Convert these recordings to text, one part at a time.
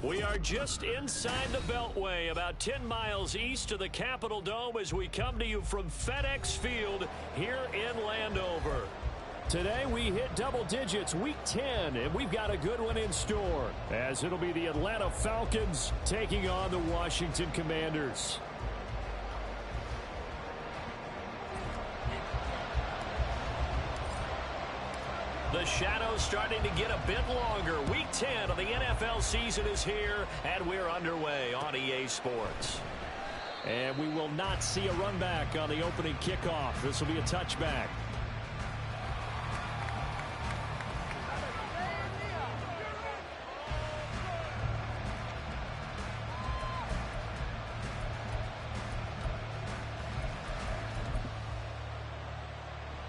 We are just inside the Beltway, about 10 miles east of the Capitol Dome as we come to you from FedEx Field here in Landover. Today we hit double digits, week 10, and we've got a good one in store, as it'll be the Atlanta Falcons taking on the Washington Commanders. The shadow's starting to get a bit longer. Week 10 of the NFL season is here, and we're underway on EA Sports. And we will not see a run back on the opening kickoff. This will be a touchback.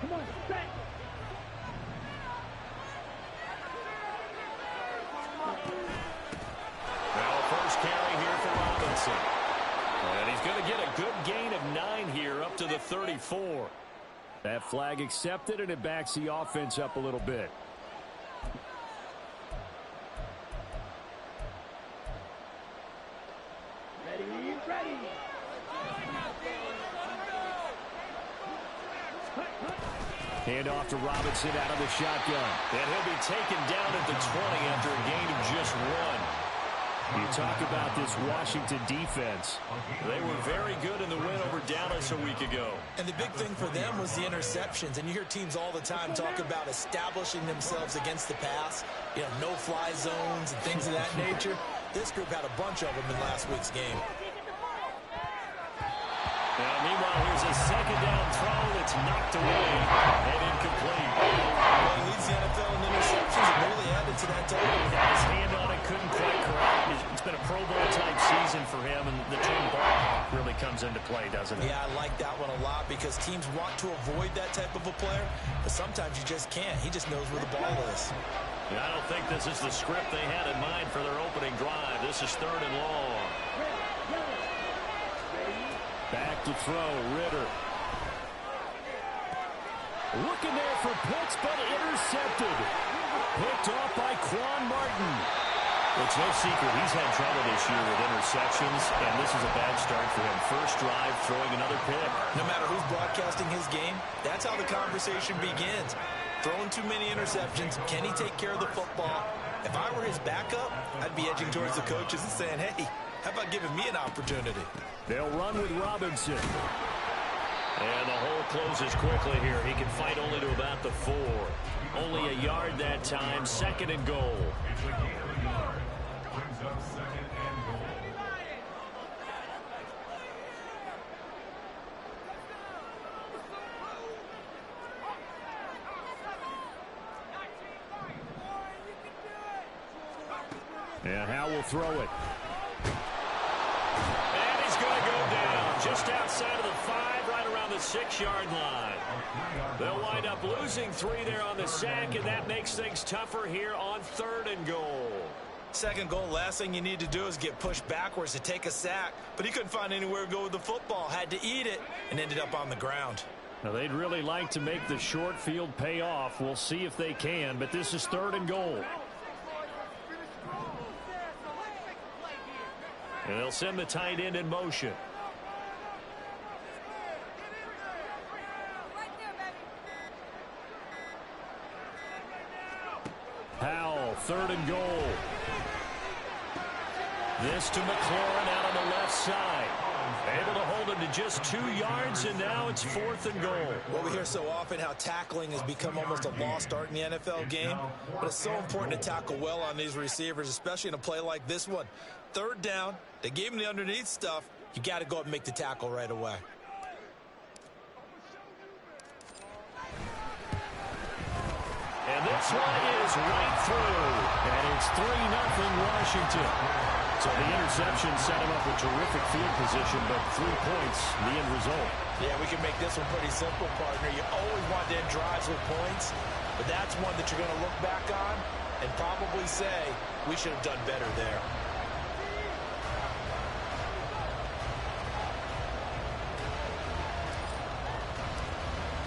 Come on, set. Well, first carry here for Robinson. And he's going to get a good gain of 9 here up to the 34. That flag accepted, and it backs the offense up a little bit. Ready. Hand off to Robinson out of the shotgun. And he'll be taken down at the 20 after a gain of just 1. You talk about this Washington defense. They were very good in the win over Dallas a week ago. And the big thing for them was the interceptions. And you hear teams all the time talk about establishing themselves against the pass. You know, no-fly zones and things of that nature. This group had a bunch of them in last week's game. Meanwhile, here's a second down throw that's knocked away and incomplete. Well, he leads the NFL in interceptions and really added to that total. Got his hand on it, couldn't quite correct. It's been a Pro Bowl-type season for him, and the turn ball really comes into play, doesn't it? Yeah, I like that one a lot because teams want to avoid that type of a player, but sometimes you just can't. He just knows where the ball is. I don't think this is the script they had in mind for their opening drive. This is 3rd and long. Back to throw, Ritter. Looking there for Pitts, but intercepted. Picked off by Quan Martin. It's no secret he's had trouble this year with interceptions, and this is a bad start for him. First drive, throwing another pick. No matter who's broadcasting his game, that's how the conversation begins. Throwing too many interceptions, can he take care of the football? If I were his backup, I'd be edging towards the coaches and saying, hey, how about giving me an opportunity? They'll run with Robinson. And the hole closes quickly here. He can fight only to about the 4. Only a yard that time. 2nd and goal. And Howe will throw it. And he's going to go down just outside of the 5, right around the 6-yard line. They'll wind up losing 3 there on the sack, and that makes things tougher here on 3rd and goal. 2nd goal, last thing you need to do is get pushed backwards to take a sack. But he couldn't find anywhere to go with the football, had to eat it, and ended up on the ground. Now, they'd really like to make the short field pay off. We'll see if they can, but this is 3rd and goal. And they'll send the tight end in motion. Powell, 3rd and goal. This to McLaurin out on the left side. Able to hold him to just 2 yards, and now it's 4th and goal. Well, we hear so often how tackling has become almost a lost art in the NFL game, but it's so important to tackle well on these receivers, especially in a play like this one. 3rd down, they gave him the underneath stuff. You got to go up and make the tackle right away. And this one is right through, and it's 3-0 Washington. So the interception set him up with terrific field position, but 3 points, the end result. Yeah, we can make this one pretty simple, partner. You always want to end drives with points, but that's one that you're going to look back on and probably say, we should have done better there.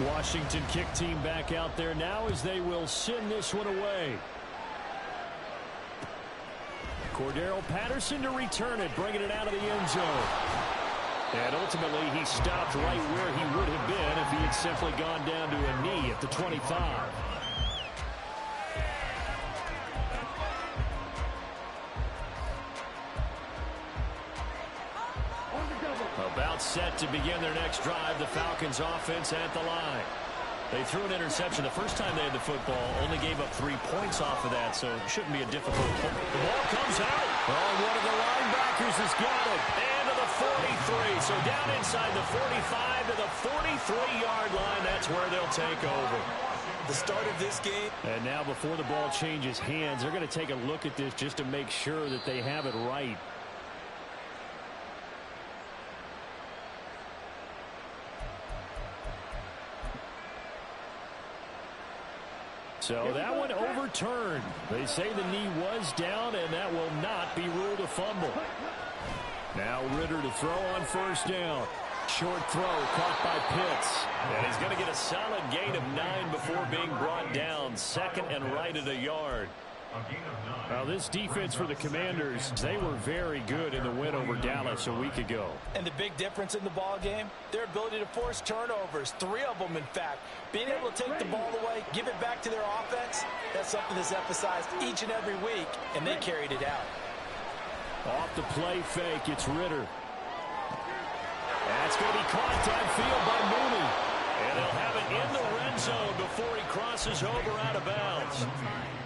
Washington kick team back out there now as they will send this one away. Cordero Patterson to return it, bringing it out of the end zone. And ultimately, he stopped right where he would have been if he had simply gone down to a knee at the 25. About set to begin their next drive, the Falcons offense at the line. They threw an interception the first time they had the football, only gave up 3 points off of that, so it shouldn't be a difficult point. The ball comes out. Oh, one of the linebackers has got it. And to the 43. So down inside the 45 to the 43-yard line. That's where they'll take over. The start of this game. And now before the ball changes hands, they're going to take a look at this just to make sure that they have it right. So that one overturned. They say the knee was down, and that will not be ruled a fumble. Now Ritter to throw on first down. Short throw caught by Pitts. And he's going to get a solid gain of 9 before being brought down. Second and right at a yard. Now this defense for the Commanders, they were very good in the win over Dallas a week ago. And the big difference in the ball game, their ability to force turnovers, 3 of them in fact. Being able to take the ball away, give it back to their offense, that's something that's emphasized each and every week, and they carried it out. Off the play fake, it's Ritter. That's going to be caught downfield by Mooney. And they'll have it in the red zone before he crosses over out of bounds.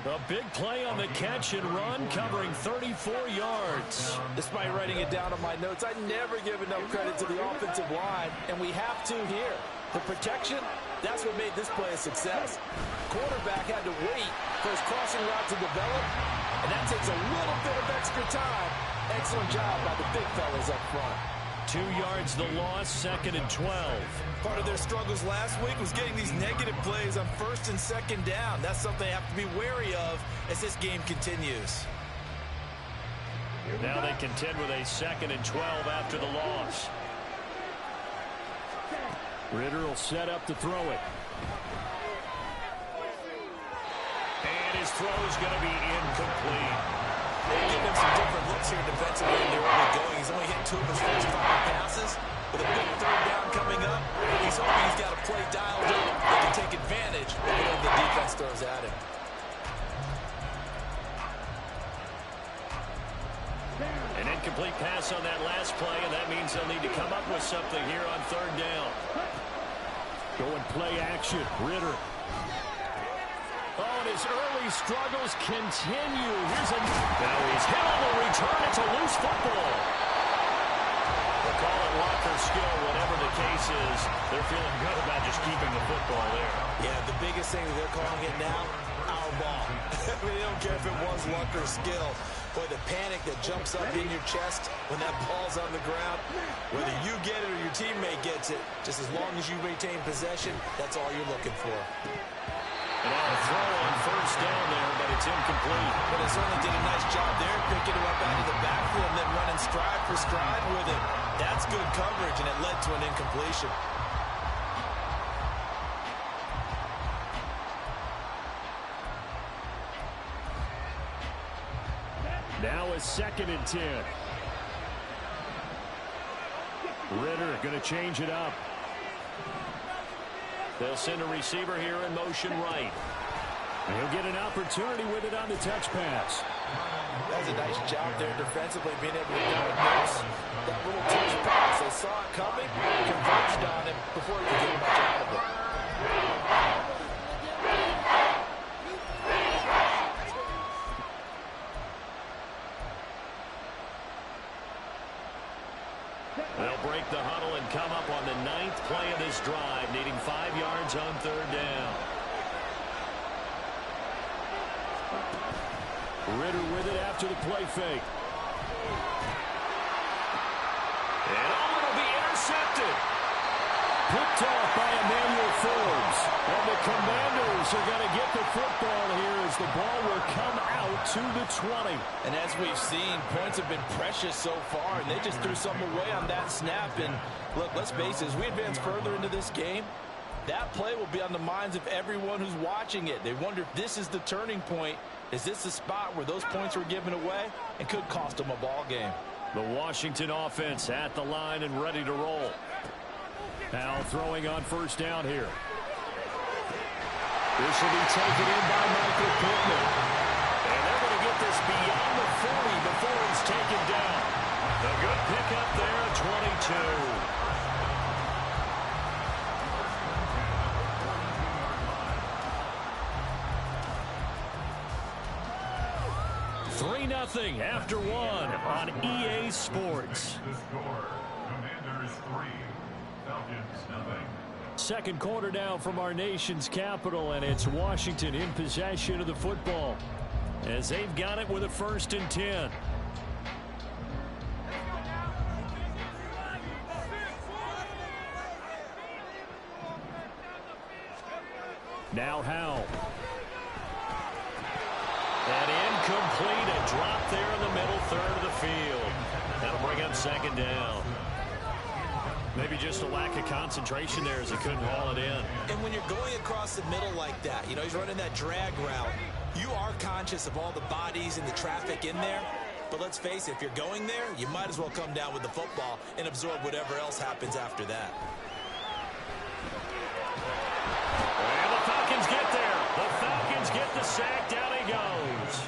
A big play on the catch and run, covering 34 yards. Despite writing it down on my notes, I never give enough credit to the offensive line, and we have to here. The protection, that's what made this play a success. Quarterback had to wait for his crossing route to develop, and that takes a little bit of extra time. Excellent job by the big fellas up front. 2 yards the loss, 2nd and 12. Part of their struggles last week was getting these negative plays on 1st and 2nd down. That's something they have to be wary of as this game continues. Now they contend with a 2nd and 12 after the loss. Ritter will set up to throw it. And his throw is going to be incomplete. They're giving him some different looks here defensively in their early going. He's only hit 2 of his first 5 passes. With a big 3rd down coming up, he's hoping he's got a play dialed up that can take advantage of whatever the defense throws at him. An incomplete pass on that last play, and that means they'll need to come up with something here on 3rd down. Going play action, Ritter. Oh, and his early struggles continue. Now he's hit on the return. It's a loose football. They'll call it luck or skill, whatever the case is. They're feeling good about just keeping the football there. Yeah, the biggest thing that they're calling it now, our ball. I mean, they don't care if it was luck or skill. Boy, the panic that jumps up in your chest when that ball's on the ground, whether you get it or your teammate gets it, just as long as you retain possession, that's all you're looking for. And now a throw on first down there, but it's incomplete. But they certainly did a nice job there, picking him up out of the backfield and then running stride for stride with him. That's good coverage, and it led to an incompletion. Now a 2nd and 10. Ritter going to change it up. They'll send a receiver here in motion right. And he'll get an opportunity with it on the touch pass. That was a nice job there defensively, being able to diagnose that little touch pass. They saw it coming, converged on him before he could get much out of it. They'll break the huddle and come up on the 9th play of this drive, needing 5 yards on 3rd down. Ritter with it after the play fake. And it'll be intercepted. Picked off by Emmanuel Forbes. And the Commanders are going to get the football here as the ball will come out to the 20. And as we've seen, points have been precious so far, and they just threw something away on that snap. And look, let's face it, as we advance further into this game, That play will be on the minds of everyone who's watching it. They wonder if this is the turning point. Is this the spot where those points were given away and could cost them a ball game? The Washington offense at the line and ready to roll. Now throwing on first down here. This will be taken in by Michael Pittman. And they're going to get this beyond the 40 before he's taken down. A good pickup there at 22. 3-0 after one on EA Sports. Second quarter now from our nation's capital, and it's Washington in possession of the football as they've got it with a 1st and 10. Now Howell. And incomplete, a drop there in the middle third of the field. That'll bring up 2nd down. Maybe just a lack of concentration there as he couldn't haul it in. And when you're going across the middle like that, you know, he's running that drag route, you are conscious of all the bodies and the traffic in there. But let's face it, if you're going there, you might as well come down with the football and absorb whatever else happens after that. And the Falcons get there. The Falcons get the sack. Down he goes.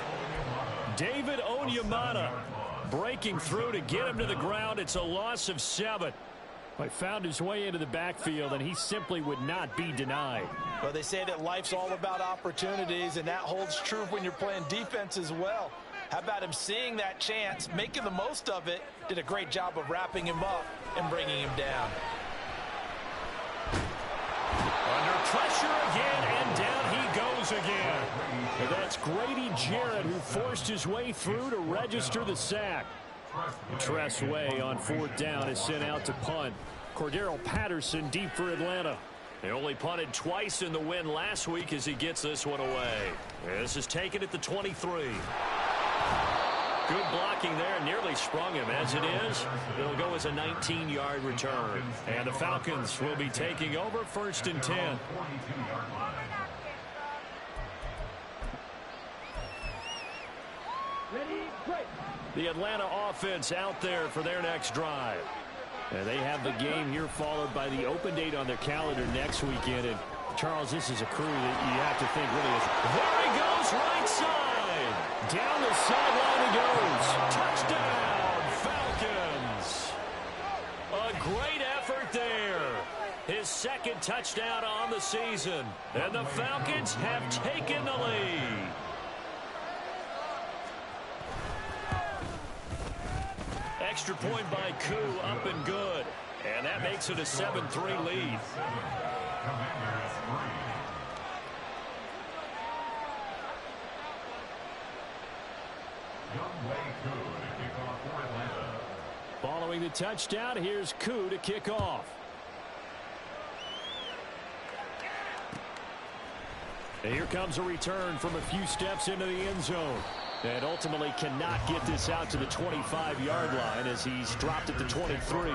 David Onyemata breaking through to get him to the ground. It's a loss of 7. He found his way into the backfield, and he simply would not be denied. Well, they say that life's all about opportunities, and that holds true when you're playing defense as well. How about him seeing that chance, making the most of it, did a great job of wrapping him up and bringing him down. Under pressure again, and down he goes again. And that's Grady Jarrett who forced his way through to register the sack. Tress Way on 4th down is sent out to punt. Cordero Patterson deep for Atlanta. They only punted twice in the win last week as he gets this one away. This is taken at the 23. Good blocking there, nearly sprung him. As it is, it'll go as a 19-yard return. And the Falcons will be taking over 1st and 10. Ready, break. The Atlanta offense out there for their next drive. And they have the game here followed by the open date on their calendar next weekend. And Charles, this is a crew that you have to think really is. There he goes, right side. Down the sideline he goes. Touchdown, Falcons. A great effort there. His 2nd touchdown on the season. And the Falcons have taken the lead. Extra point by Koo, up and good. And that makes it a 7-3 lead. Following the touchdown, here's Koo to kick off. And here comes a return from a few steps into the end zone. And ultimately cannot get this out to the 25-yard line as he's dropped at the 23.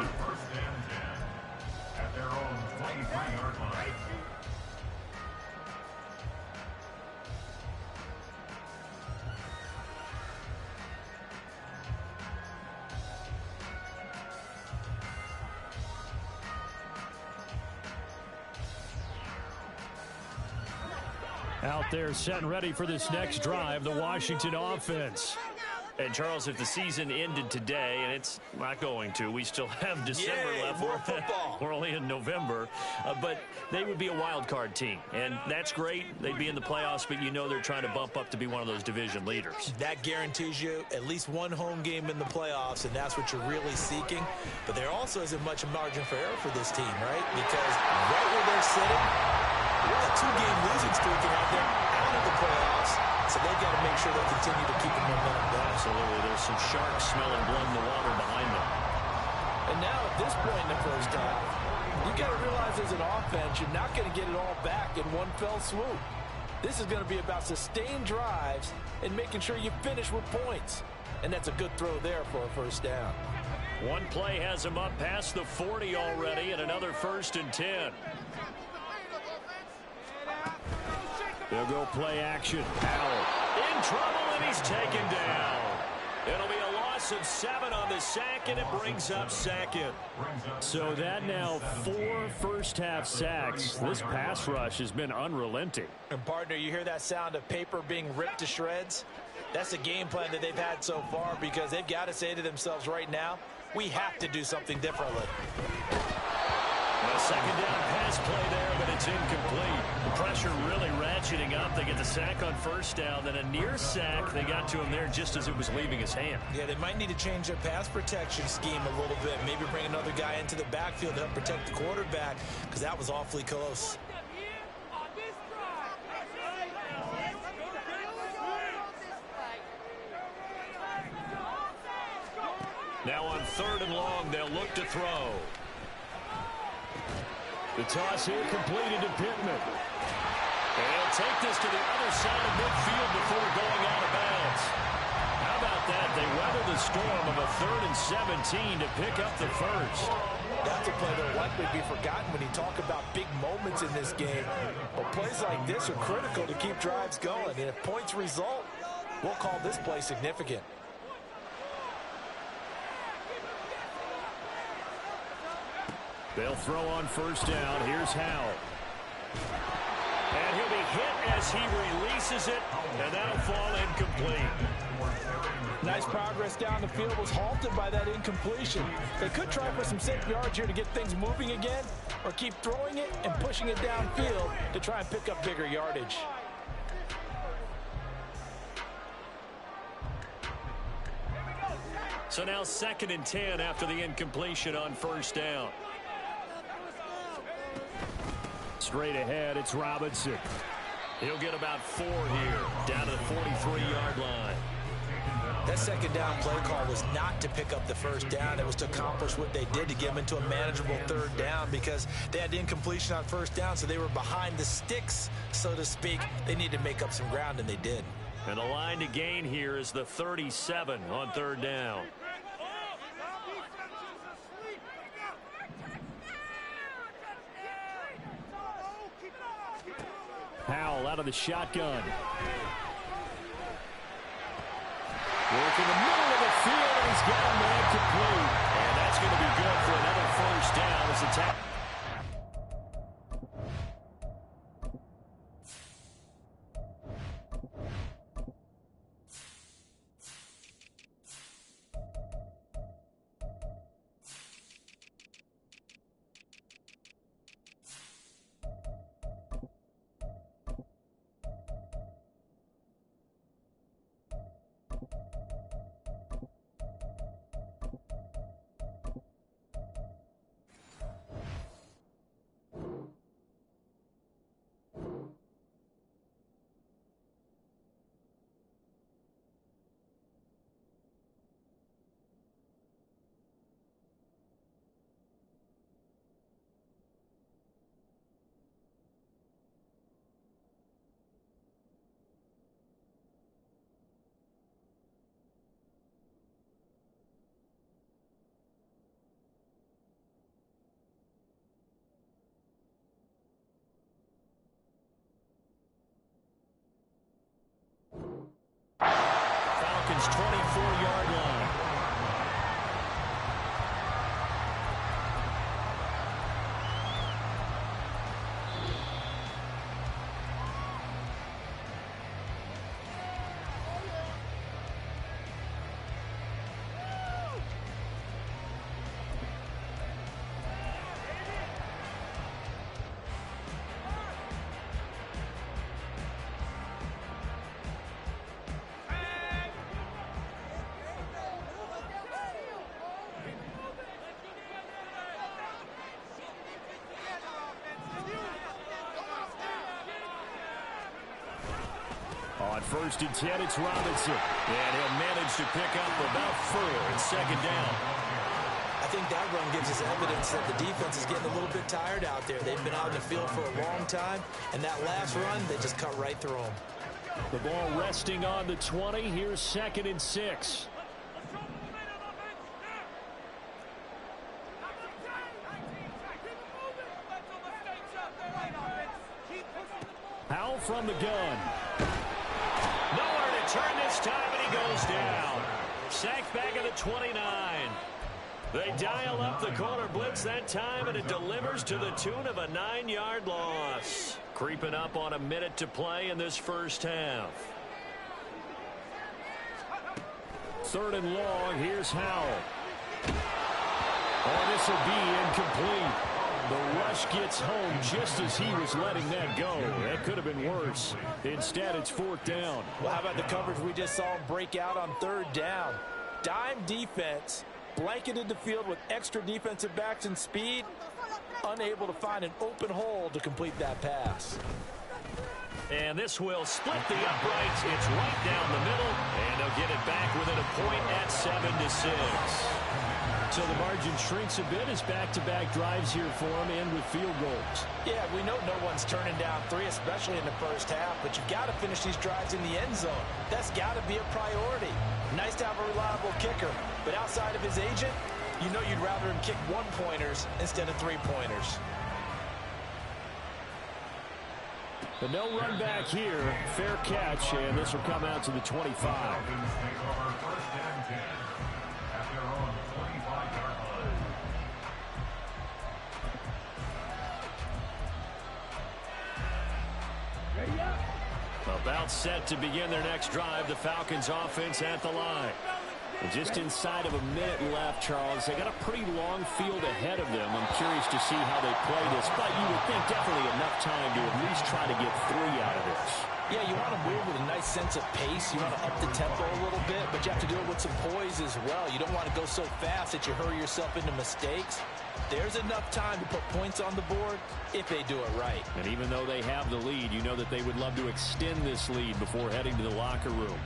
Out there set and ready for this next drive, the Washington offense. And, Charles, if the season ended today, and it's not going to, we still have December left. More football. We're only in November. But they would be a wild card team. And that's great. They'd be in the playoffs, but you know they're trying to bump up to be one of those division leaders. That guarantees you at least one home game in the playoffs, and that's what you're really seeking. But there also isn't much margin for error for this team, right? Because right where they're sitting, a 2-game losing streak out there out of the playoffs. So they've got to make sure they continue to keep the momentum going. Absolutely. There's some sharks smelling blood in the water behind them. And now at this point in the first half, you've got to realize as an offense, you're not going to get it all back in one fell swoop. This is going to be about sustained drives and making sure you finish with points. And that's a good throw there for a first down. One play has him up past the 40 already, and another 1st and 10. They'll go play action. Powell in trouble, and he's taken down. It'll be a loss of 7 on the sack, and it brings up second. So that now 4 first-half sacks. This pass rush has been unrelenting. And, partner, you hear that sound of paper being ripped to shreds? That's the game plan that they've had so far because they've got to say to themselves right now, we have to do something differently. A second down pass play there, but it's incomplete. The pressure really ratcheting up. They get the sack on first down, then a near sack. They got to him there just as it was leaving his hand. Yeah, they might need to change their pass protection scheme a little bit. Maybe bring another guy into the backfield to help protect the quarterback because that was awfully close. Now on 3rd and long, they'll look to throw. The toss here completed to Pittman. And he'll take this to the other side of midfield before going out of bounds. How about that? They weather the storm of a 3rd and 17 to pick up the first. That's a play that will likely be forgotten when you talk about big moments in this game. But plays like this are critical to keep drives going. And if points result, we'll call this play significant. They'll throw on first down. Here's Howell. And he'll be hit as he releases it, and that'll fall incomplete. Nice progress down the field was halted by that incompletion. They could try for some safe yards here to get things moving again, or keep throwing it and pushing it downfield to try and pick up bigger yardage. So now 2nd and 10 after the incompletion on first down. Straight ahead, it's Robinson. He'll get about 4 here, down to the 43-yard line. That second down play call was not to pick up the first down. It was to accomplish what they did to get them into a manageable 3rd down because they had incompletion on first down, so they were behind the sticks, so to speak. They needed to make up some ground, and they did. And the line to gain here is the 37 on 3rd down. Powell out of the shotgun. Work in the middle of the field, and he's got a man complete. And that's going to be good for another first down as the tackle. Falcons 24-yard line. On 1st and 10, it's Robinson. And he'll manage to pick up about 4 and 2nd down. I think that run gives us evidence that the defense is getting a little bit tired out there. They've been out in the field for a long time, and that last run, they just cut right through them. The ball resting on the 20. Here's 2nd and 6. Powell from the gun. Nowhere to turn this time, and he goes down. Sacked back at the 29. They dial up the corner blitz that time, and it delivers to the tune of a 9-yard loss. Creeping up on a minute to play in this first half. 3rd and long. Here's Howell. Oh, this will be incomplete. The rush gets home just as he was letting that go. That could have been worse. Instead, it's 4th down. Well, how about the coverage we just saw him break out on 3rd down? Dime defense, blanketed the field with extra defensive backs and speed, unable to find an open hole to complete that pass. And this will split the uprights. It's right down the middle, and they'll get it back within a point at 7-6. So the margin shrinks a bit as back-to-back drives here for him, and with field goals. Yeah, we know no one's turning down 3, especially in the first half, but you've got to finish these drives in the end zone. That's got to be a priority. Nice to have a reliable kicker, but outside of his agent, you know you'd rather him kick 1-pointers instead of 3-pointers. But no run back here. Fair catch, and this will come out to the 25. About set to begin their next drive. The Falcons offense at the line. And just inside of a minute left, Charles. They got a pretty long field ahead of them. I'm curious to see how they play this, but you would think definitely enough time to at least try to get 3 out of this. Yeah, you want to move with a nice sense of pace. You want to up the tempo a little bit, but you have to do it with some poise as well. You don't want to go so fast that you hurry yourself into mistakes. There's enough time to put points on the board if they do it right. And even though they have the lead, you know that they would love to extend this lead before heading to the locker room.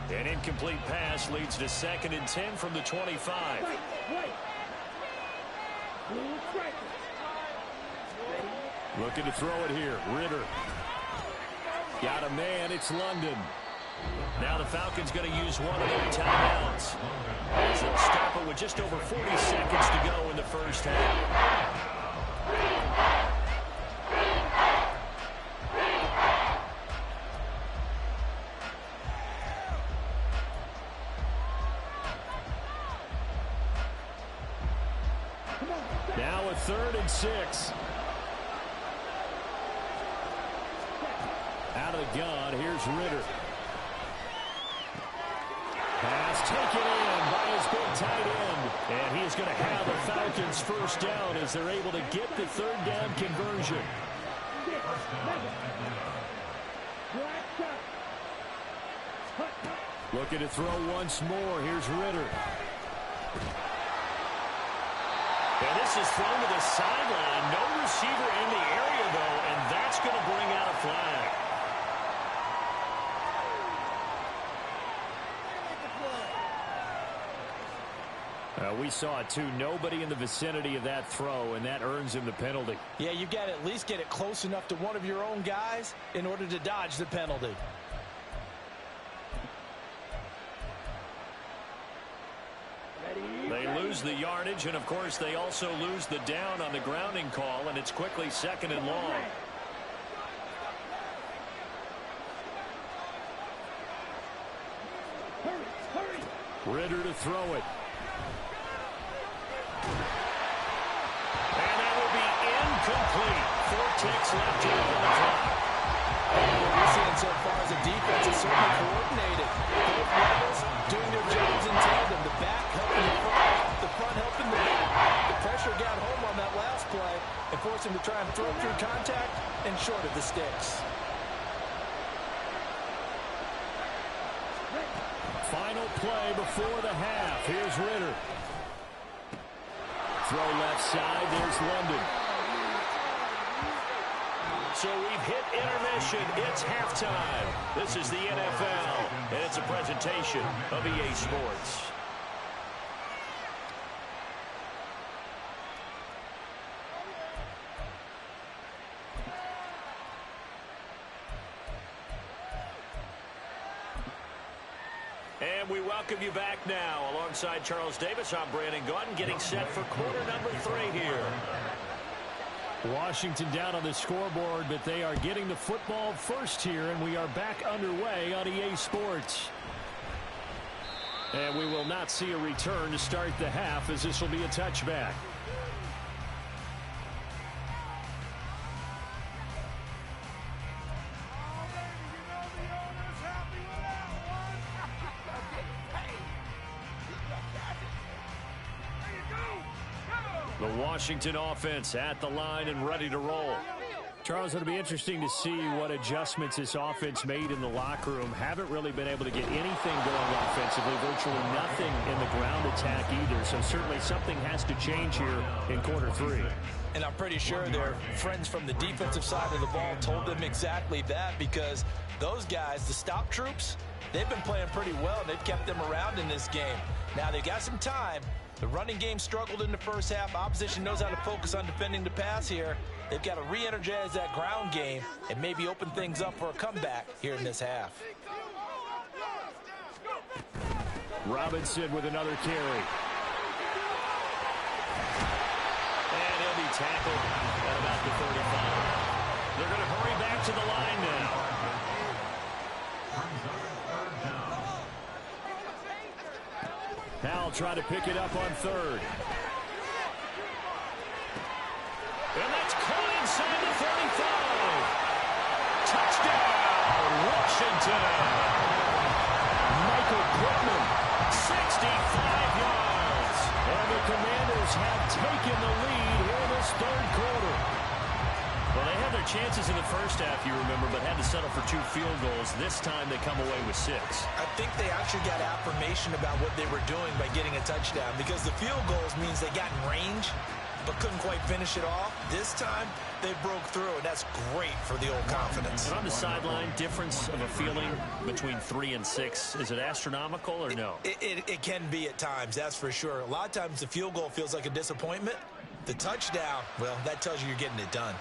An incomplete pass leads to 2nd and 10 from the 25. Looking to throw it here. Ritter. Got a man. It's London. Now the Falcons going to use one of their timeouts, as they'll stop it with just over 40 seconds to go in the first half. Now a 3rd and 6. Out of the gun, here's Ritter. Pass taken in by his big tight end. And he is going to have the Falcons first down as they're able to get the 3rd down conversion. Looking to throw once more. Here's Ritter. And this is thrown to the sideline. No receiver in the area, though, and that's going to bring out a flag. We saw it, too. Nobody in the vicinity of that throw, and that earns him the penalty. Yeah, you've got to at least get it close enough to one of your own guys in order to dodge the penalty. They lose the yardage, and, of course, they also lose the down on the grounding call, and it's quickly 2nd and long. Ritter to throw it. And that will be incomplete. 4 ticks left here on the clock. What we're seeing so far is the defense is certainly coordinated. Both levels doing their jobs in tandem. The back helping the front helping the back. The pressure got home on that last play and forced him to try and throw through contact and short of the sticks. Final play before the half. Here's Ritter. Throw left side. There's London. So we've hit intermission. It's halftime. This is the NFL, and it's a presentation of EA Sports. And we we welcome you back now. Alongside Charles Davis, I'm Brandon Gaudin, getting set for quarter number 3 here. Washington down on the scoreboard, but they are getting the football first here, and we are back underway on EA Sports. And we will not see a return to start the half, as this will be a touchback. The Washington offense at the line and ready to roll. Charles, it'll be interesting to see what adjustments this offense made in the locker room. Haven't really been able to get anything going offensively, virtually nothing in the ground attack either. So certainly something has to change here in quarter 3. And I'm pretty sure their friends from the defensive side of the ball told them exactly that, because those guys, the stop troops, they've been playing pretty well. They've kept them around in this game. Now they've got some time. The running game struggled in the first half. Opposition knows how to focus on defending the pass here. They've got to re-energize that ground game and maybe open things up for a comeback here in this half. Robinson with another carry. And he'll be tackled at about the 35. They're going to hurry back to the line now. Powell trying to pick it up on 3rd. And that's caught inside the 35. Touchdown, Washington. Michael Pittman, 65 yards. And the Commanders have taken the lead here in this 3rd quarter. Well, they had their chances in the first half, you remember, but had to settle for 2 field goals. This time they come away with 6. I think they actually got affirmation about what they were doing by getting a touchdown, because the field goals means they got in range but couldn't quite finish it off. This time they broke through, and that's great for the old confidence. And on the sideline, difference of a feeling between 3 and 6, is it astronomical or no? It can be at times, that's for sure. A lot of times the field goal feels like a disappointment. The touchdown, well, that tells you you're getting it done.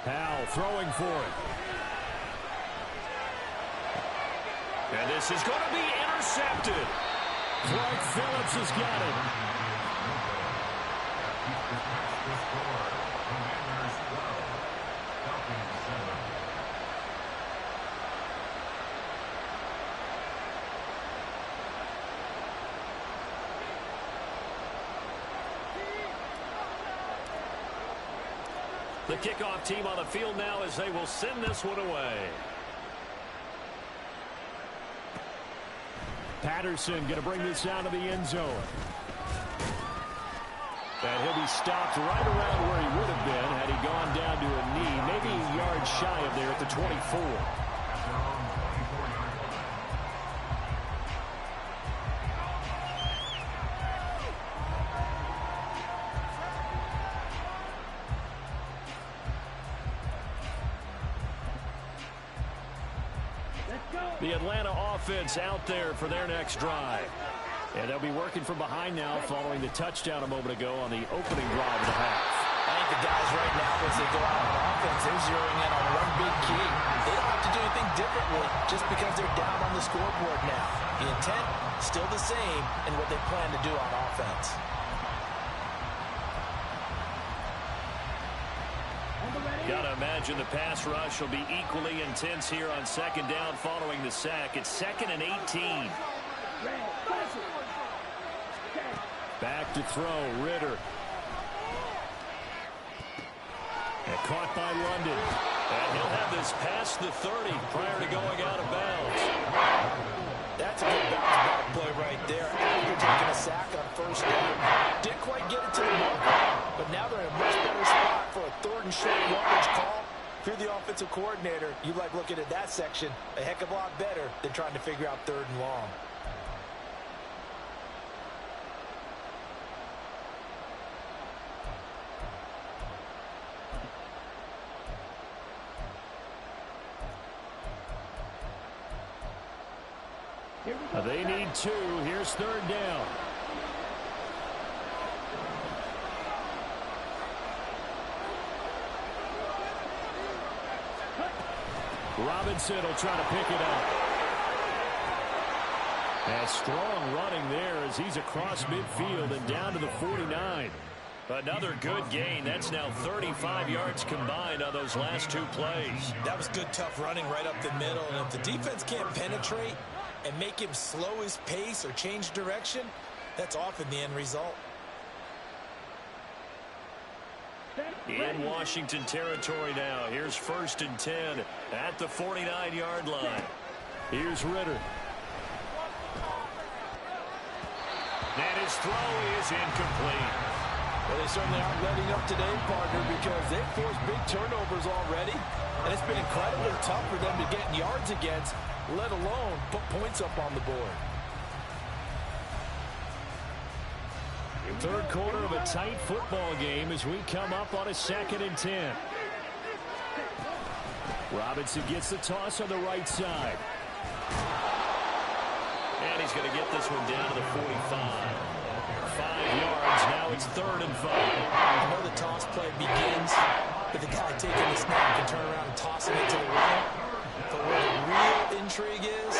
Powell throwing for it. And this is going to be intercepted. Clark Phillips has got it. The kickoff team on the field now as they will send this one away. Patterson going to bring this out of the end zone. And he'll be stopped right around where he would have been had he gone down to a knee, maybe a yard shy of there at the 24. The Atlanta offense out there for their next drive. And they'll be working from behind now following the touchdown a moment ago on the opening drive of the half. I think the guys right now, as they go out on offense, they're zeroing in on one big key. They don't have to do anything differently just because they're down on the scoreboard now. The intent, still the same in what they plan to do on offense. Gotta imagine the pass rush will be equally intense here on 2nd down following the sack. It's 2nd and 18. Back to throw, Ritter. And caught by London. And he'll have this past the 30 prior to going out of bounds. That's a good bounce back play right there. After taking a sack on 1st down. Didn't quite get it to the marker, but now they're in a much better spot for a 3rd and short yardage call. If you're the offensive coordinator, you like looking at that section a heck of a lot better than trying to figure out 3rd and long. They need 2. Here's 3rd down. Robinson will try to pick it up. And strong running there as he's across midfield and down to the 49. Another good gain. That's now 35 yards combined on those last two plays. That was good, tough running right up the middle. And if the defense can't penetrate and make him slow his pace or change direction, that's often the end result. In Washington territory now. Here's 1st and 10 at the 49-yard line. Here's Ritter. And his throw is incomplete. Well, they certainly aren't letting up today, partner, because they've forced big turnovers already. And it's been incredibly tough for them to get yards against, let alone put points up on the board. Third quarter of a tight football game as we come up on a 2nd and 10. Robinson gets the toss on the right side. And he's going to get this one down to the 45. 5 yards. Now it's 3rd and 5. I know the toss play begins with the guy taking the snap and turn around and tossing it to the right. But where the real intrigue is,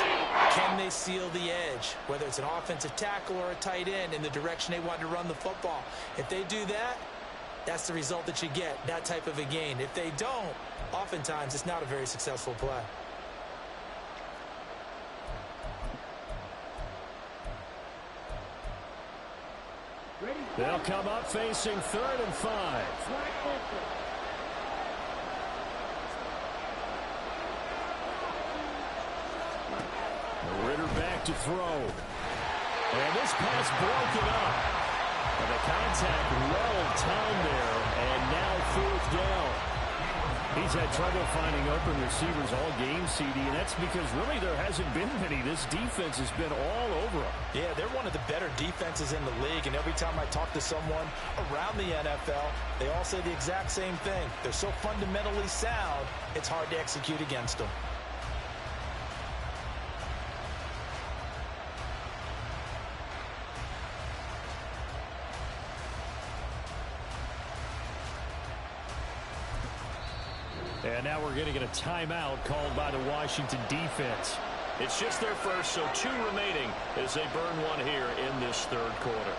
can they seal the edge? Whether it's an offensive tackle or a tight end in the direction they want to run the football. If they do that, that's the result that you get, that type of a gain. If they don't, oftentimes it's not a very successful play. They'll come up facing 3rd and 5. Ritter back to throw. And this pass broken up. And the contact well timed there. And now 4th down. He's had trouble finding open receivers all game, CD, and that's because really there hasn't been many. This defense has been all over them. Yeah, they're one of the better defenses in the league, and every time I talk to someone around the NFL, they all say the exact same thing. They're so fundamentally sound, it's hard to execute against them. And now we're going to get a timeout called by the Washington defense. It's just their first, so 2 remaining as they burn one here in this 3rd quarter.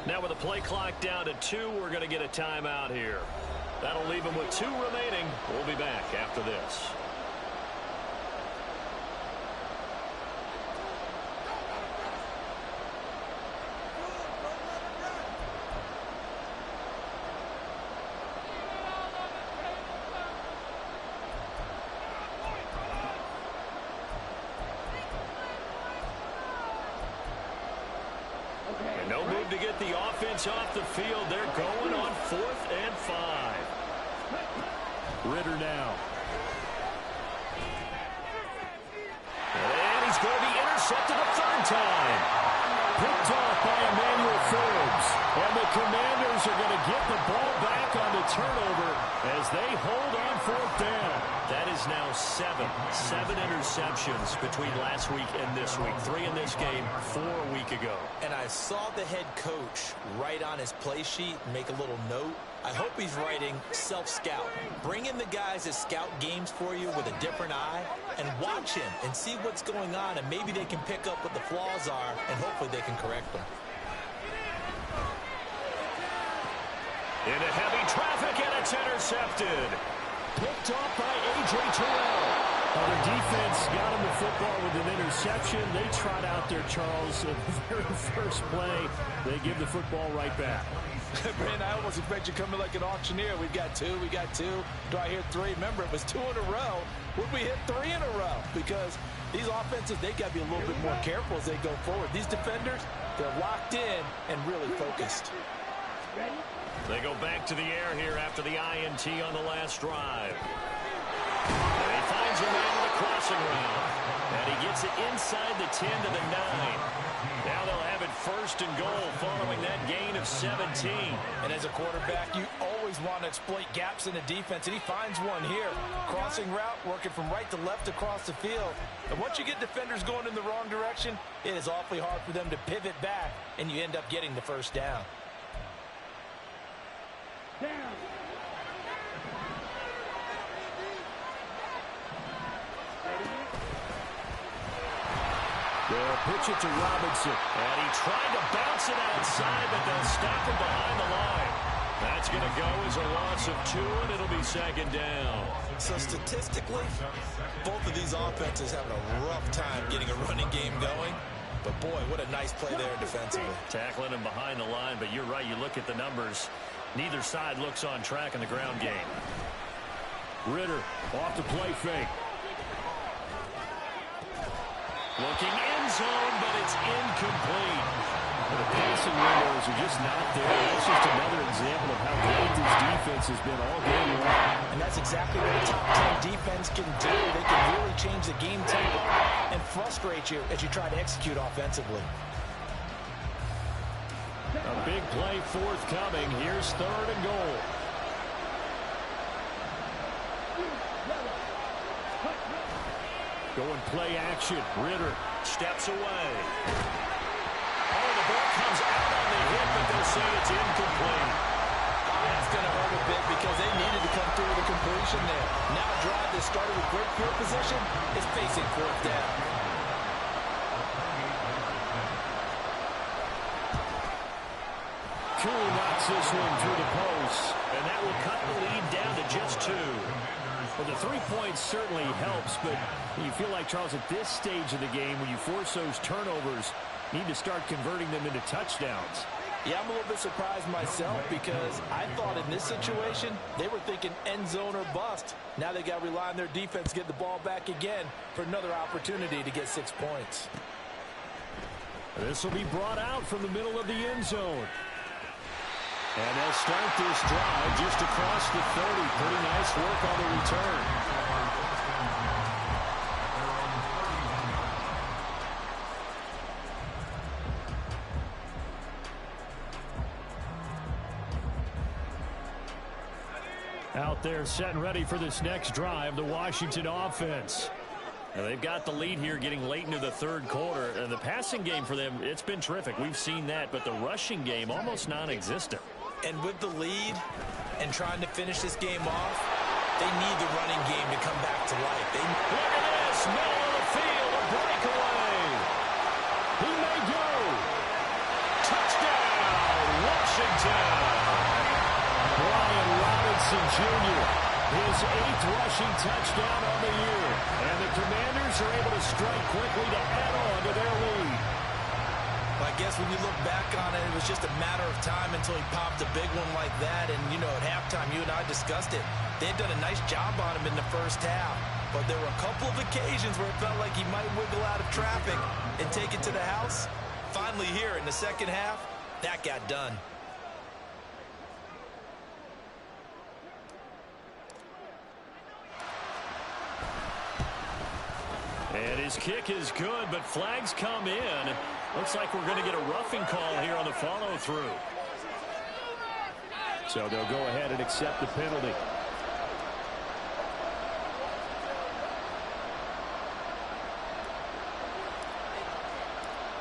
Now with the play clock down to 2, we're going to get a timeout here. That'll leave them with 2 remaining. We'll be back after this. No move to get the offense off the field. They're going on 4th and 5. Ritter now. And he's going to be intercepted a 3rd time. Picked off by Emmanuel Forbes. And the Commanders are going to get the ball back on the turnover as they hold on 4th down. That is now 7 interceptions between last week and this week. 3 in this game, 4 a week ago. And I saw the head coach write on his play sheet and make a little note. I hope he's writing self-scout. Bring in the guys that scout games for you with a different eye and watch him and see what's going on, and maybe they can pick up what the flaws are, and hopefully they can correct them. Into heavy traffic, and it's intercepted. Picked off by A.J. Terrell. The defense got him the football with an interception. They trot out there, Charles, in the very first play. They give the football right back. Brandon, I almost expect you coming like an auctioneer. We got 2. Do I hear 3? Remember, it was 2 in a row. Would we hit 3 in a row? Because these offenses, they got to be a little bit more careful as they go forward. These defenders, they're locked in and really focused. They go back to the air here after the INT on the last drive. And he finds a man with a crossing route. And he gets it inside the 10 to the 9. Now they'll have it first and goal following that gain of 17. And as a quarterback, you always want to exploit gaps in the defense, and he finds one here. Crossing route, working from right to left across the field. And once you get defenders going in the wrong direction, it is awfully hard for them to pivot back, and you end up getting the first down. They'll pitch it to Robinson. And he tried to bounce it outside, but they'll stop him behind the line. That's going to go as a loss of 2, and it'll be second down. So statistically, both of these offenses having a rough time getting a running game going. But, boy, what a nice play there defensively. Tackling him behind the line, but you're right. You look at the numbers. Neither side looks on track in the ground game. Ritter off the play fake. Looking end zone, but it's incomplete. The passing windows are just not there. That's just another example of how great this defense has been all game long. And that's exactly what a top 10 defense can do. They can really change the game tempo and frustrate you as you try to execute offensively. A big play forthcoming. Here's third and goal. Going play action. Ritter steps away. Oh, the ball comes out on the hit, but they'll say it's incomplete. That's going to hurt a bit because they needed to come through with a completion there. Now a drive that started with great field position is facing fourth down. Cool knocks this one through the post, and that will cut the lead down to just 2. Well, the 3 points certainly helps, but you feel like, Charles, at this stage of the game, when you force those turnovers, you need to start converting them into touchdowns. Yeah, I'm a little bit surprised myself because I thought in this situation, they were thinking end zone or bust. Now they got to rely on their defense to get the ball back again for another opportunity to get 6 points. This will be brought out from the middle of the end zone. And they'll start this drive just across the 30. Pretty nice work on the return. Out there set and ready for this next drive, the Washington offense. Now they've got the lead here getting late into the third quarter. And the passing game for them, it's been terrific. We've seen that, but the rushing game almost non-existent. And with the lead and trying to finish this game off, they need the running game to come back to life. Look at this, middle of the field, a breakaway. He may go. Touchdown, Washington. Brian Robinson Jr., his 8th rushing touchdown on the year. And the Commanders are able to strike quickly to add on to their lead. I guess when you look back on it, it was just a matter of time until he popped a big one like that. And, you know, at halftime, you and I discussed it. They had done a nice job on him in the first half. But there were a couple of occasions where it felt like he might wiggle out of traffic and take it to the house. Finally here in the second half, that got done. And his kick is good, but flags come in. Looks like we're going to get a roughing call here on the follow-through. So they'll go ahead and accept the penalty.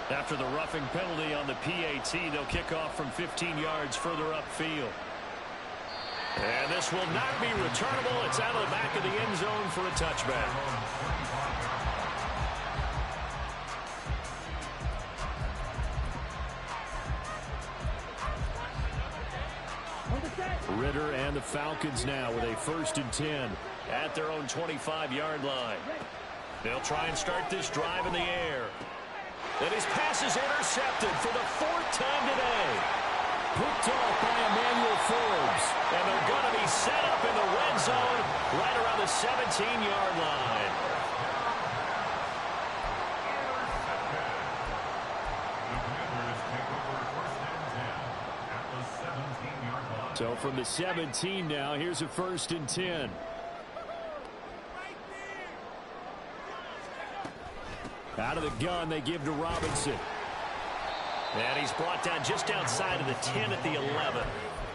After the roughing penalty on the PAT, they'll kick off from 15 yards further upfield. And this will not be returnable. It's out of the back of the end zone for a touchback. Ritter and the Falcons now with a 1st and 10 at their own 25-yard line. They'll try and start this drive in the air. And his pass is intercepted for the 4th time today. Picked off by Emmanuel Forbes. And they're going to be set up in the red zone right around the 17-yard line. So from the 17 now, here's a 1st and 10. Out of the gun, they give to Robinson. And he's brought down just outside of the 10 at the 11.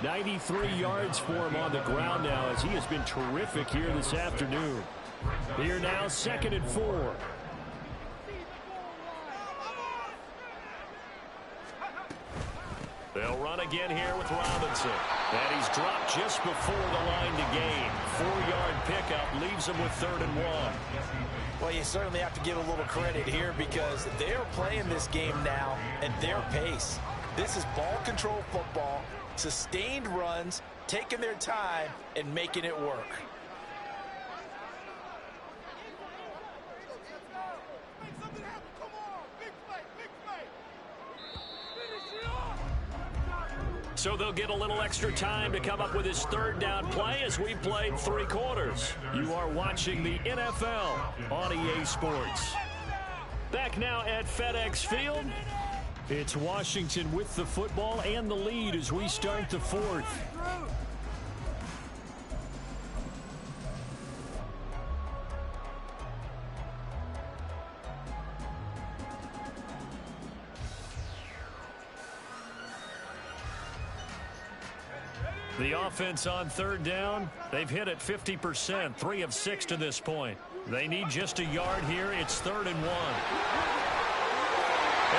93 yards for him on the ground now as he has been terrific here this afternoon. Here now, 2nd and 4. They'll run again here with Robinson. And he's dropped just before the line to gain. 4-yard pickup leaves him with 3rd and 1. Well, you certainly have to give a little credit here because they're playing this game now at their pace. This is ball control football, sustained runs, taking their time, and making it work. So they'll get a little extra time to come up with his 3rd down play as we played 3 quarters. You are watching the NFL on EA Sports. Back now at FedEx Field. It's Washington with the football and the lead as we start the 4th. The offense on 3rd down, they've hit it 50%, 3 of 6 to this point. They need just a yard here. It's 3rd and 1.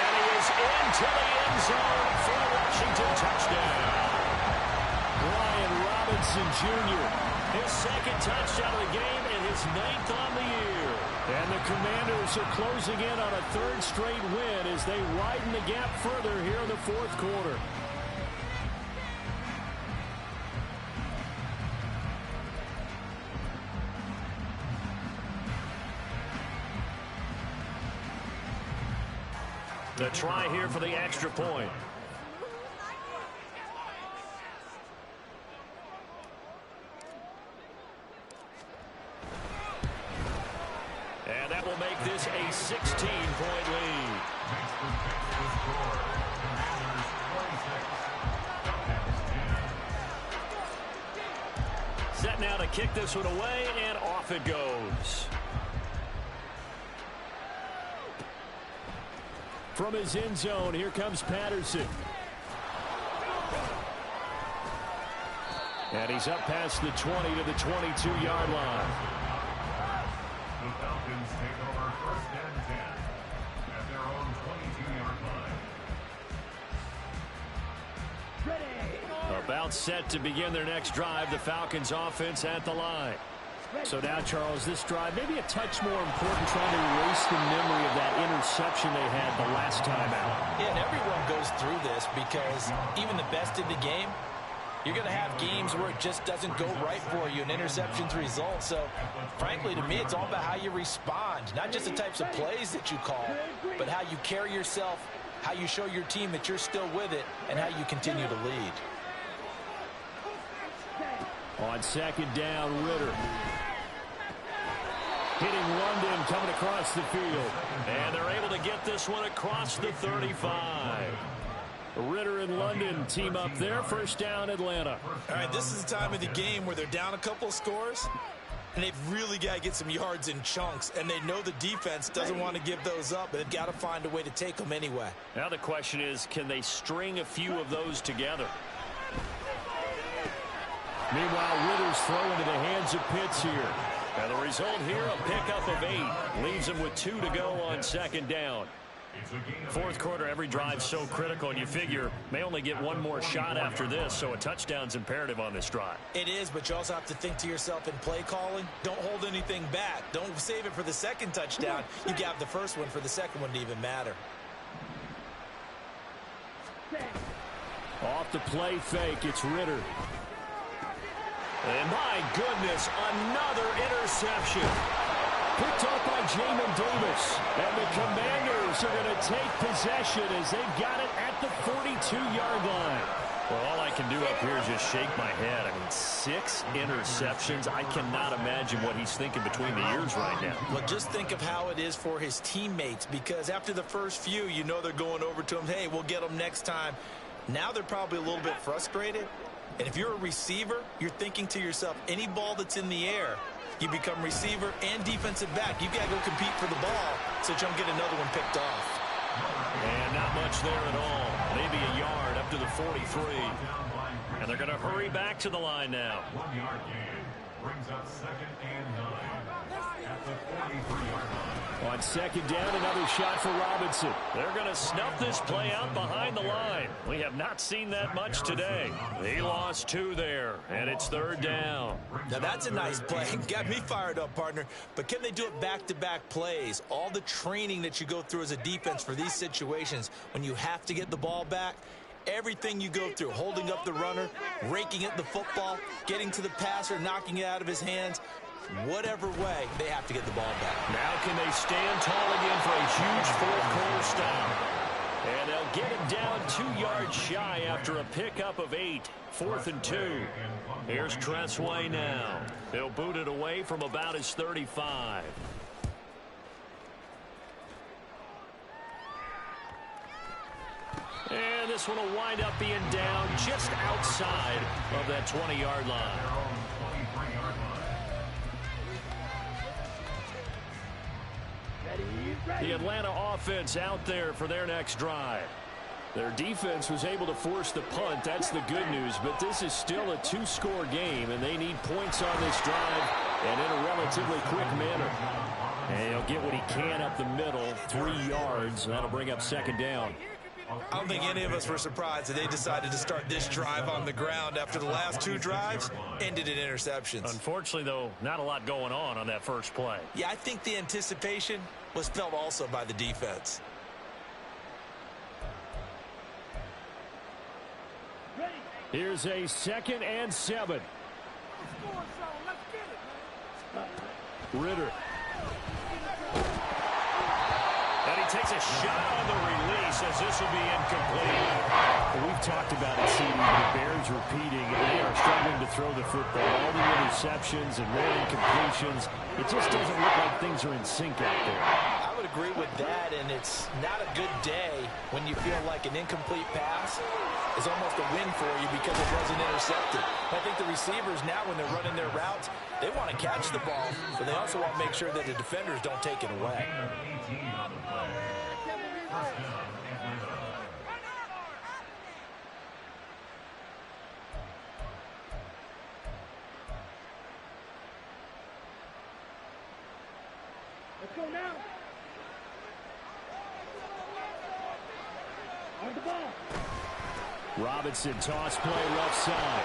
And he is into the end zone for a Washington touchdown. Brian Robinson Jr., his 2nd touchdown of the game and his 9th on the year. And the Commanders are closing in on a 3rd straight win as they widen the gap further here in the 4th quarter. The try here for the extra point. And that will make this a 16-point lead. Set now to kick this one away, and off it goes. From his end zone, here comes Patterson. And he's up past the 20 to the 22-yard line. The Falcons take over 1st and 10 at their own 22-yard line. Ready. About set to begin their next drive, the Falcons offense at the line. So now, Charles, this drive maybe a touch more important, trying to erase the memory of that interception they had the last time out. Yeah, and everyone goes through this because even the best in the game, you're going to have games where it just doesn't go right for you, and interceptions result. So, frankly, to me, it's all about how you respond, not just the types of plays that you call, but how you carry yourself, how you show your team that you're still with it, and how you continue to lead. On 2nd down, Ritter. Hitting London, coming across the field. And they're able to get this one across the 35. Ritter and London team up there. 1st down, Atlanta. All right, this is the time of the game where they're down a couple of scores, and they've really got to get some yards in chunks, and they know the defense doesn't want to give those up, but they've got to find a way to take them anyway. Now the question is, can they string a few of those together? Meanwhile, Ritter's throw into the hands of Pitts here. And the result here, a pickup of 8. Leaves him with 2 to go on 2nd down. 4th quarter, every drive's so critical, and you figure may only get one more shot after this, so a touchdown's imperative on this drive. It is, but you also have to think to yourself in play calling, don't hold anything back. Don't save it for the 2nd touchdown. You got the 1st one for the 2nd one to even matter. Off the play fake, it's Ritter. And my goodness, another interception. Picked up by Jamin Davis. And the Commanders are going to take possession as they've got it at the 42-yard line. Well, all I can do up here is just shake my head. I mean, 6 interceptions. I cannot imagine what he's thinking between the ears right now. Well, just think of how it is for his teammates, because after the first few, you know they're going over to him, hey, we'll get them next time. Now they're probably a little bit frustrated, And if you're a receiver, you're thinking to yourself, any ball that's in the air, you become receiver and defensive back. You've got to go compete for the ball so that you don't get another one picked off. And not much there at all. Maybe a yard up to the 43. And they're going to hurry back to the line now. 1 yard gain brings up 2nd and 9 at the 43-yard line. On 2nd down, another shot for Robinson. They're going to snuff this play out behind the line. We have not seen that much today. He lost 2 there, and it's 3rd down. Now that's a nice play. Got me fired up, partner. But can they do it back-to-back plays? All the training that you go through as a defense for these situations, when you have to get the ball back, everything you go through, holding up the runner, raking at the football, getting to the passer, knocking it out of his hands, whatever way, they have to get the ball back. Now can they stand tall again for a huge 4th-quarter stop? And they'll get him down 2 yards shy after a pickup of 8. 4th and 2. Here's Tressway now. He'll boot it away from about his 35. And this one will wind up being down just outside of that 20-yard line. The Atlanta offense out there for their next drive. Their defense was able to force the punt. That's the good news. But this is still a 2-score game, and they need points on this drive and in a relatively quick manner. And he'll get what he can up the middle, 3 yards. That'll bring up 2nd down. I don't think any of us were surprised that they decided to start this drive on the ground after the last 2 drives ended in interceptions. Unfortunately, though, not a lot going on that first play. Yeah, I think the anticipation was felt also by the defense. Here's a 2nd and 7. Ritter. And he takes a shot on the release as this will be incomplete. Well, we've talked about it, CD. The Bears repeating, and they are struggling to throw the football. All the interceptions and rare incompletions. It just doesn't look like things are in sync out there. I would agree with that, and it's not a good day when you feel like an incomplete pass is almost a win for you because it wasn't intercepted. I think the receivers now, when they're running their routes, they want to catch the ball, but they also want to make sure that the defenders don't take it away. Let's go now. On the ball. Robinson, toss play left side.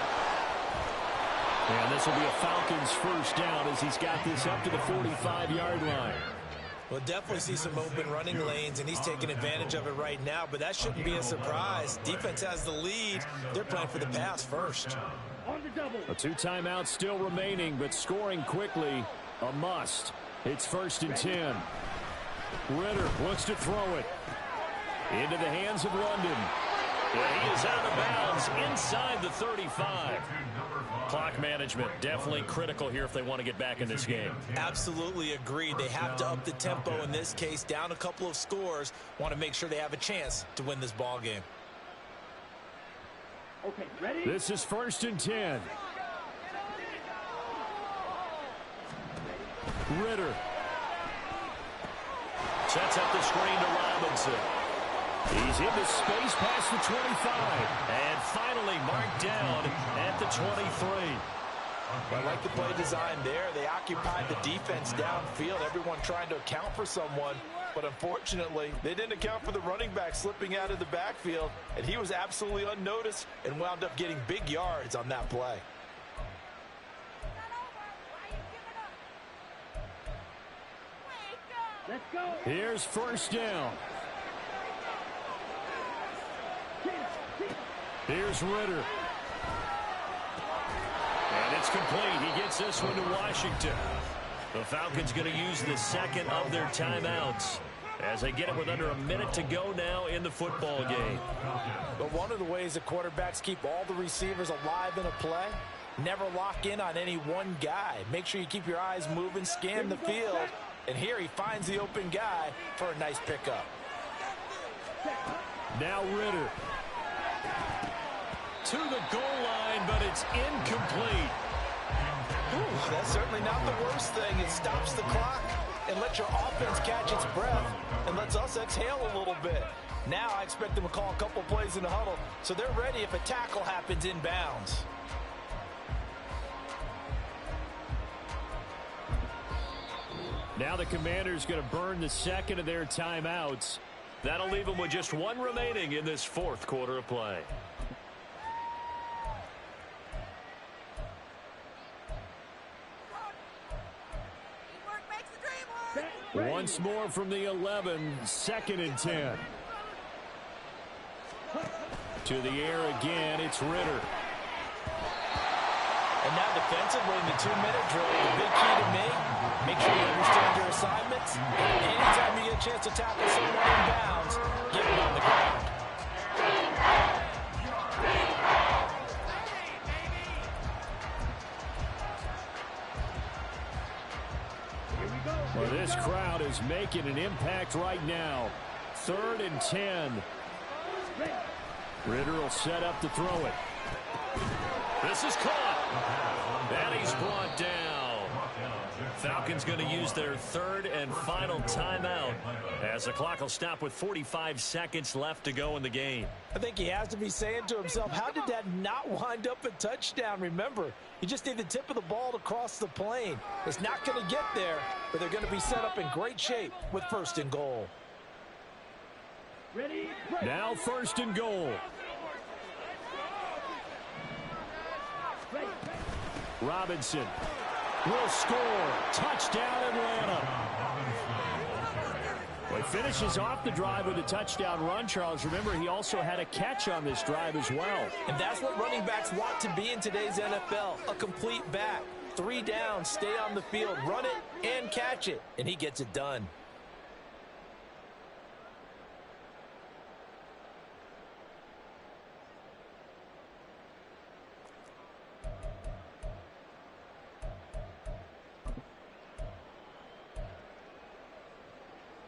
And this will be a Falcons first down as he's got this up to the 45-yard line. We'll definitely see some open running lanes, and he's taking advantage of it right now, but that shouldn't be a surprise. Defense has the lead. They're playing for the pass first. On the double. A 2 timeouts still remaining, but scoring quickly, a must. It's 1st and 10. Ritter looks to throw it. Into the hands of London. And he is out of bounds inside the 35. Clock management definitely critical here if they want to get back in this game. Absolutely agreed. They have to up the tempo in this case, down a couple of scores. Want to make sure they have a chance to win this ball game. Okay, ready? This is 1st and 10. Ritter sets up the screen to Robinson. He's into space past the 25. And finally marked down at the 23. I like the play design there. They occupied the defense downfield, everyone trying to account for someone. But unfortunately, they didn't account for the running back slipping out of the backfield. And he was absolutely unnoticed and wound up getting big yards on that play. Let's go. Here's 1st down. Here's Ritter. And it's complete. He gets this one to Washington. The Falcons going to use the 2nd of their timeouts as they get it with under a minute to go now in the football game. But one of the ways that quarterbacks keep all the receivers alive in a play, never lock in on any one guy. Make sure you keep your eyes moving, scan the field. And here he finds the open guy for a nice pickup. Now Ritter. to the goal line, but it's incomplete. Ooh, that's certainly not the worst thing. It stops the clock and lets your offense catch its breath and lets us exhale a little bit. Now I expect them to call a couple plays in the huddle so they're ready if a tackle happens inbounds. Now the Commanders going to burn the second of their timeouts. That'll leave them with just one remaining in this fourth quarter of play. Once more from the 11, 2nd and 10. To the air again, it's Ritter. And now defensively in the 2-minute drill, the big key to me, make sure you understand your assignments. Anytime you get a chance to tackle someone in bounds, get it on the ground. Well, this crowd is making an impact right now. 3rd and 10. Ritter will set up to throw it. This is caught. And he's brought down. Falcons going to use their 3rd and final timeout as the clock will stop with 45 seconds left to go in the game. I think he has to be saying to himself, how did that not wind up a touchdown? Remember, you just need the tip of the ball to cross the plane. It's not going to get there, but they're going to be set up in great shape with 1st and goal. Ready? Now 1st and goal. Robinson will score. Touchdown, Atlanta. Well, he finishes off the drive with a touchdown run, Charles. Remember, he also had a catch on this drive as well. And that's what running backs want to be in today's NFL, a complete back. 3 down, stay on the field, run it and catch it, and he gets it done.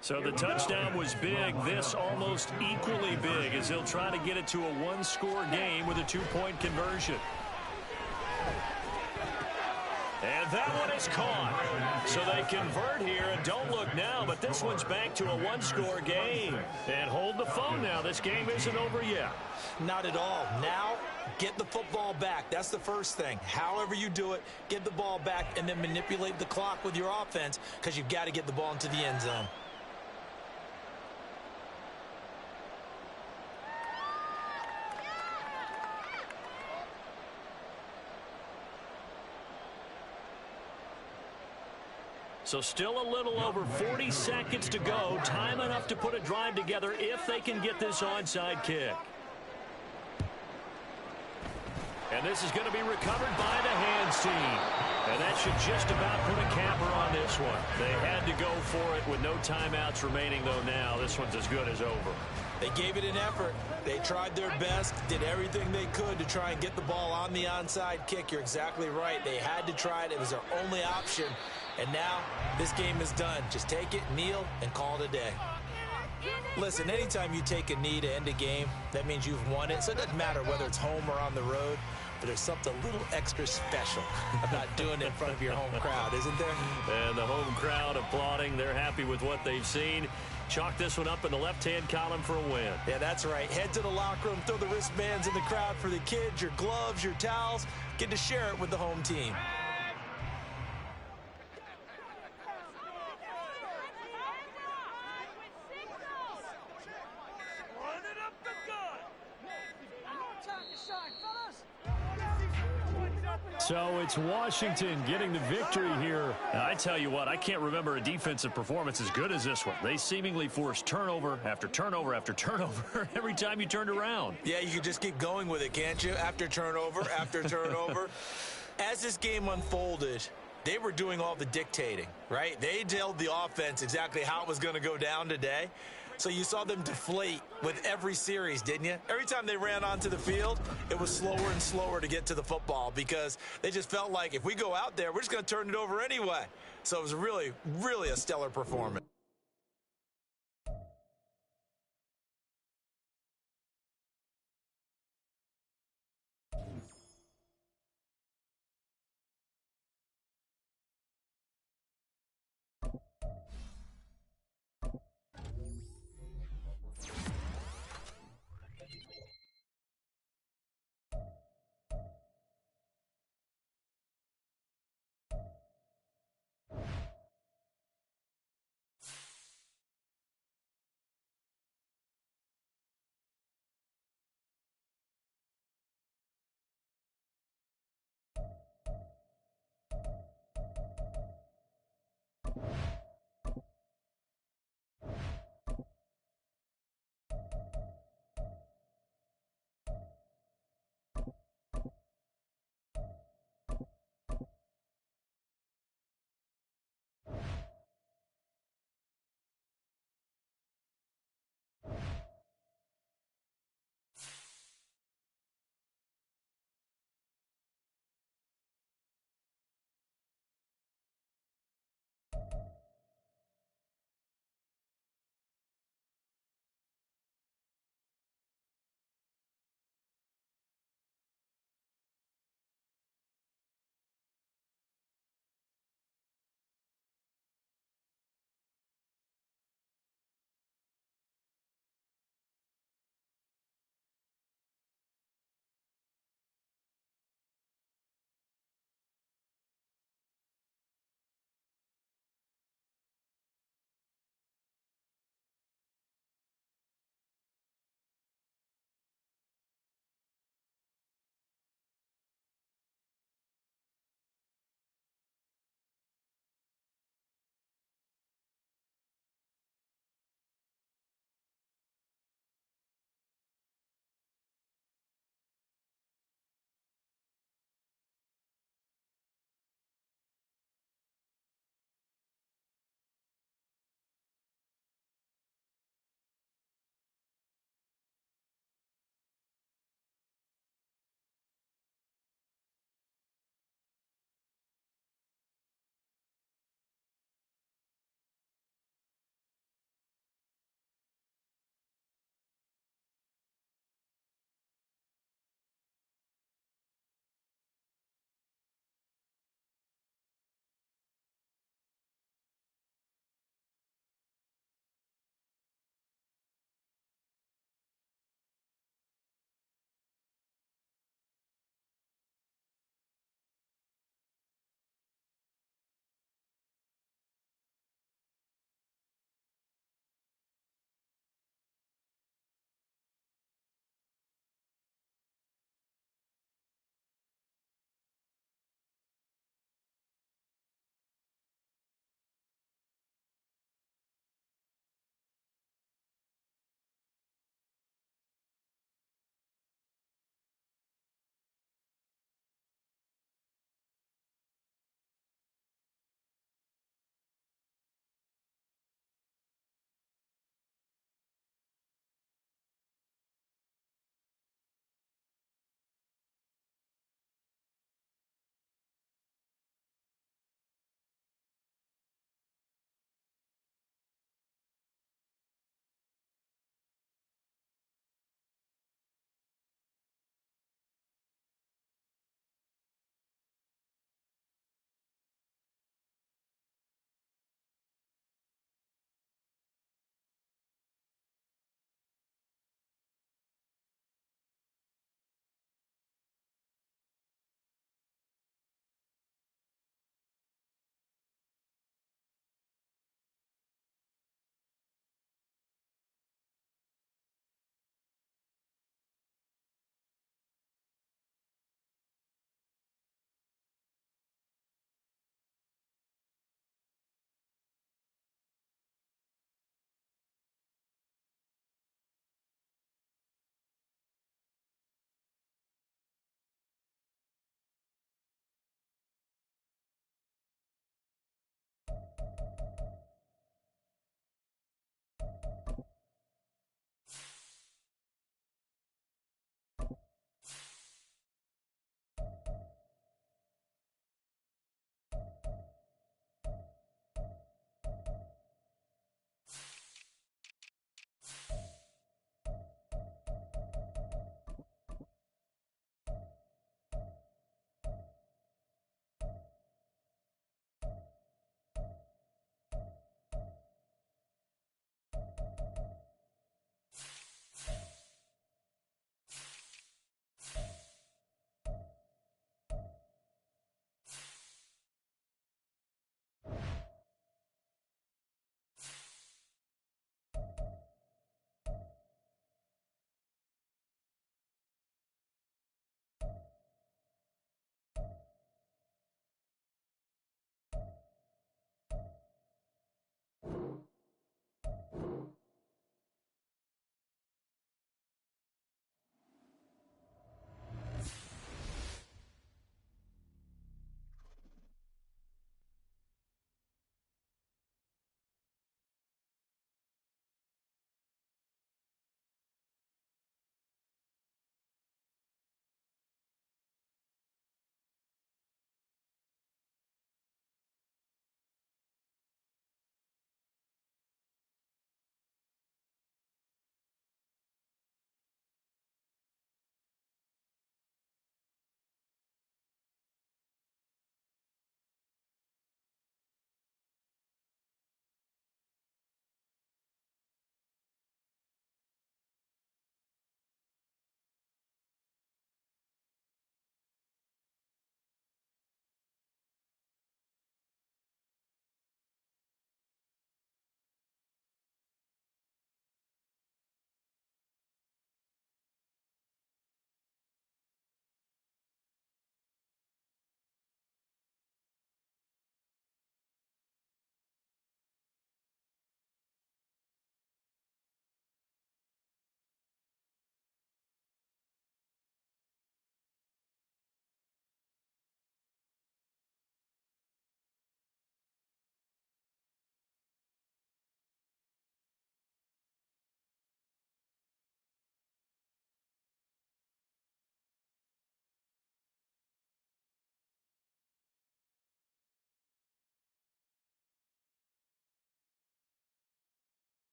So the touchdown was big. This almost equally big as they'll try to get it to a 1-score game with a 2-point conversion. And that one is caught. So they convert here, and don't look now, but this one's back to a 1-score game. And hold the phone now. This game isn't over yet. Not at all. Now, get the football back. That's the first thing. However you do it, get the ball back and then manipulate the clock with your offense because you've got to get the ball into the end zone. So still a little over 40 seconds to go. Time enough to put a drive together if they can get this onside kick. And this is going to be recovered by the hands team. And that should just about put a capper on this one. They had to go for it with no timeouts remaining, though, now. This one's as good as over. They gave it an effort. They tried their best, did everything they could to try and get the ball on the onside kick. You're exactly right. They had to try it. It was their only option. And now this game is done. Just take it, kneel, and call it a day. Listen, anytime you take a knee to end a game, that means you've won it. So it doesn't matter whether it's home or on the road, but there's something a little extra special about doing it in front of your home crowd, isn't there? And the home crowd applauding. They're happy with what they've seen. Chalk this one up in the left-hand column for a win. Yeah, that's right. Head to the locker room, throw the wristbands in the crowd for the kids, your gloves, your towels. Get to share it with the home team. So it's Washington getting the victory here. Now, I tell you what, I can't remember a defensive performance as good as this one. They seemingly forced turnover after turnover after turnover every time you turned around. Yeah, you can just keep going with it, can't you? After turnover, after turnover. As this game unfolded, they were doing all the dictating, right? They told the offense exactly how it was going to go down today. So you saw them deflate with every series, didn't you? Every time they ran onto the field, it was slower and slower to get to the football because they just felt like if we go out there, we're just going to turn it over anyway. So it was really, really a stellar performance.